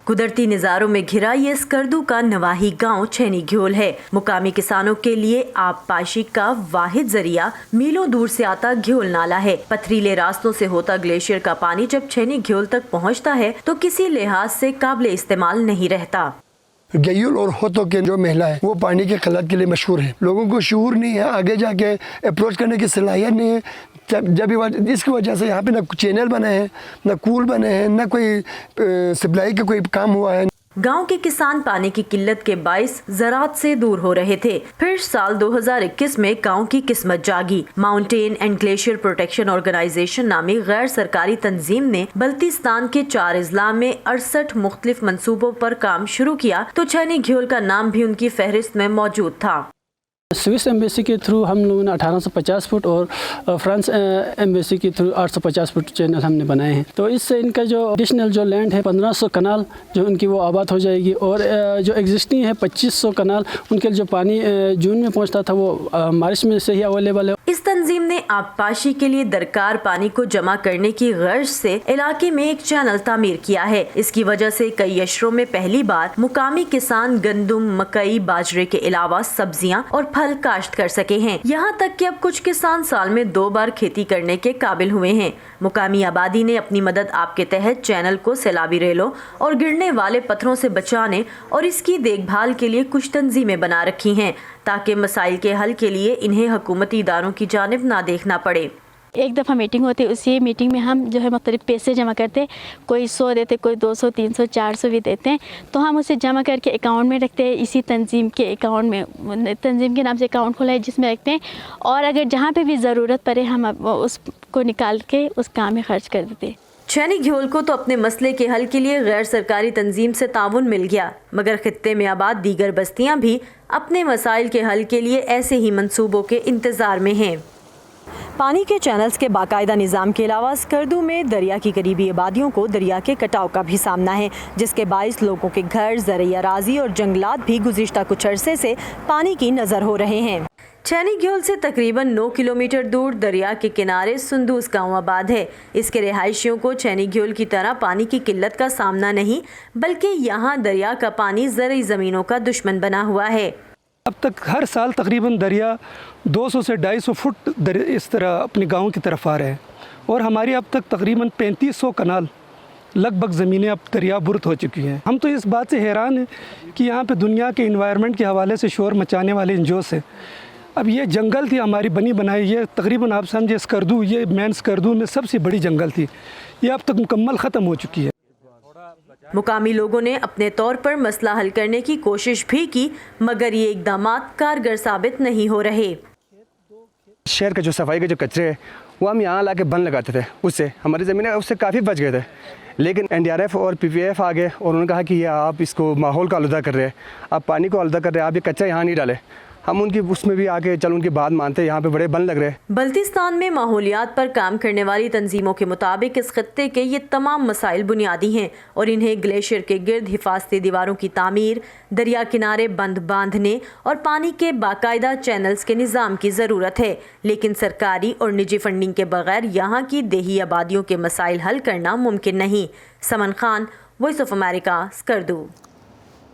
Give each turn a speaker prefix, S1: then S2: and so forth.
S1: قدرتی نظاروں میں گھرا یہ اسکردو کا نواحی گاؤں چھینی گھیول ہے۔ مقامی کسانوں کے لیے آب پاشی کا واحد ذریعہ میلوں دور سے آتا گھیول نالا ہے۔ پتھریلے راستوں سے ہوتا گلیشیئر کا پانی جب چھینی گھیول تک پہنچتا ہے تو کسی لحاظ سے قابل استعمال نہیں رہتا۔
S2: گیول اور ہوتو کے جو محلہ ہے وہ پانی کے قلت کے لیے مشہور ہے۔ لوگوں کو شعور نہیں ہے، آگے جا کے اپروچ کرنے کی صلاحیت نہیں ہے۔ جب اس کی وجہ سے یہاں پہ نہ چینل بنے ہیں، نہ کول بنے ہیں، نہ کوئی سپلائی کا کوئی کام ہوا ہے۔
S1: گاؤں کے کسان پانی کی قلت کے باعث زراعت سے دور ہو رہے تھے۔ پھر سال 2021 میں گاؤں کی قسمت جاگی۔ Mountain and glacier protection organization نامی غیر سرکاری تنظیم نے بلتستان کے 4 اضلاع میں 68 مختلف منصوبوں پر کام شروع کیا تو چھینی گھیول کا نام بھی ان کی فہرست میں موجود تھا۔
S3: سوئس ایمبیسی کے تھرو ہم لوگوں نے 1850 فٹ اور فرانس ایمبیسی کے تھرو 850 فٹ چینل ہم نے بنائے ہیں۔ تو اس سے ان کا جو ایڈیشنل جو لینڈ ہے 1500 کنال جو ان کی وہ آباد ہو جائے گی، اور جو ایگزسٹنگ ہے 2500 کنال ان کے جو پانی جون میں پہنچتا تھا وہ مارچ میں سے ہی اویلیبل ہے۔
S1: اس تنظیم نے آب پاشی کے لیے درکار پانی کو جمع کرنے کی غرض سے علاقے میں ایک چینل تعمیر کیا ہے۔ اس کی وجہ سے کئی اشروں میں پہلی بار مقامی کسان گندم، مکئی، باجرے کے علاوہ سبزیاں اور پھل کاشت کر سکے ہیں۔ یہاں تک کہ اب کچھ کسان سال میں 2 بار کھیتی کرنے کے قابل ہوئے ہیں۔ مقامی آبادی نے اپنی مدد آپ کے تحت چینل کو سیلابی ریلوں اور گرنے والے پتھروں سے بچانے اور اس کی دیکھ بھال کے لیے کچھ تنظیمیں بنا رکھی ہیں تاکہ مسائل کے حل کے لیے انہیں حکومتی اداروں کی جانب نہ دیکھنا پڑے۔
S4: ایک دفعہ میٹنگ ہوتی ہے، اسی میٹنگ میں ہم جو ہے مختلف پیسے جمع کرتے، کوئی 100 دیتے، کوئی 200، 300، 400 بھی دیتے ہیں، تو ہم اسے جمع کر کے اکاؤنٹ میں رکھتے ہیں۔ اسی تنظیم کے اکاؤنٹ میں، تنظیم کے نام سے اکاؤنٹ کھولا ہے جس میں رکھتے ہیں، اور اگر جہاں پہ بھی ضرورت پڑے ہم اس کو نکال کے اس کام میں خرچ کر دیتے ہیں۔
S1: چھینی گھیول کو تو اپنے مسئلے کے حل کے لیے غیر سرکاری تنظیم سے تعاون مل گیا، مگر خطے میں آباد دیگر بستیاں بھی اپنے مسائل کے حل کے لیے ایسے ہی منصوبوں کے انتظار میں ہیں۔ پانی کے چینلز کے باقاعدہ نظام کے علاوہ اسکردو میں دریا کی قریبی آبادیوں کو دریا کے کٹاؤ کا بھی سامنا ہے، جس کے باعث لوگوں کے گھر، زرعی اراضی اور جنگلات بھی گزشتہ کچھ عرصے سے پانی کی نظر ہو رہے ہیں۔ چھینی گھیول سے تقریباً 9 کلومیٹر دور دریا کے کنارے سندوس گاؤں آباد ہے۔ اس کے رہائشیوں کو چھینی گھیول کی طرح پانی کی قلت کا سامنا نہیں، بلکہ یہاں دریا کا پانی زرعی زمینوں کا دشمن بنا ہوا ہے۔
S5: اب تک ہر سال تقریباً دریا 200 سے 250 فٹ اس طرح اپنے گاؤں کی طرف آ رہے ہیں، اور ہماری اب تک تقریباً 3500 کنال لگ بھگ زمینیں اب دریا برت ہو چکی ہیں۔ ہم تو اس بات سے حیران ہیں کہ یہاں پہ دنیا کے انوائرمنٹ کے حوالے سے شور مچانے والے انجوس ہیں۔ اب یہ جنگل تھی ہماری بنی بنائی، یہ تقریباً آپ سمجھے اسکردو، یہ مین اسکردو میں سب سے بڑی جنگل تھی، یہ اب تک مکمل ختم ہو چکی ہے۔
S1: مقامی لوگوں نے اپنے طور پر مسئلہ حل کرنے کی کوشش بھی کی، مگر یہ اقدامات کارگر ثابت نہیں ہو رہے۔
S6: شہر کا جو صفائی کے جو کچرے ہے وہ ہم یہاں لا کے بند لگاتے تھے، اس سے ہماری زمینیں اس سے کافی بچ گئے تھے، لیکن NDRF اور PPF آ گئے اور انہوں نے کہا کہ یہ آپ اس کو ماحول کو آلودہ کر رہے ہیں، آپ پانی کو آلودہ کر رہے ہیں، آپ یہ کچرا یہاں نہیں ڈالیں۔ ہم ان کی اس میں بھی آ کے ان کی بات مانتے، یہاں پہ بڑے بند لگ رہے ہیں۔
S1: بلتستان میں ماحولیات پر کام کرنے والی تنظیموں کے مطابق اس خطے کے یہ تمام مسائل بنیادی ہیں اور انہیں گلیشیئر کے گرد حفاظتی دیواروں کی تعمیر، دریا کنارے بند باندھنے اور پانی کے باقاعدہ چینلز کے نظام کی ضرورت ہے، لیکن سرکاری اور نجی فنڈنگ کے بغیر یہاں کی دیہی آبادیوں کے مسائل حل کرنا ممکن نہیں۔ Saman Khan, voice of America, Skardu.